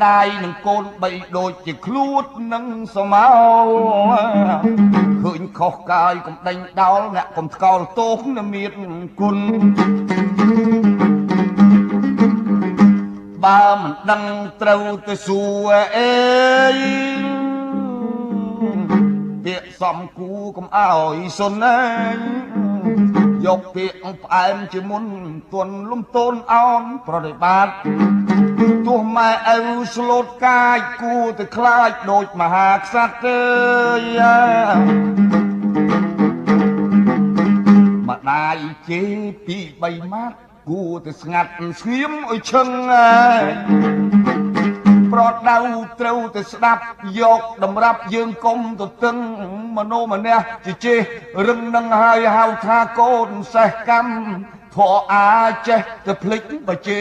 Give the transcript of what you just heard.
đายនឹងកូនបីដូចជាខ្លួននឹងសមោឃើញខុសកាយកុំដេញដោលអ្នកកុំស្កោលទោសនឹងមានគុណបើមិនដឹងត្រូវទៅសួរអេពាក្យសំគូកុំឲ្យសុនឯងយកពាក្យផ្អែមជាមុនទន់លំទោនអោនប្រតិបត្តិទោះម៉ែឪស្លូតកាយគួរទៅខ្លាចដូចមហាក្សត្រទេម្ដាយជេរពី3ម៉ាត់គួរទៅស្ងាត់ស្ងៀមឲ្យឈឹងប្រដៅត្រូវទៅស្ដាប់យកតម្រាប់យើងកុំទៅទឹងមនោមនៈជាចេះរឹងនឹងហើយហៅថាកូនសេះកម្មធរអាចេះទៅភ្លេចបជេ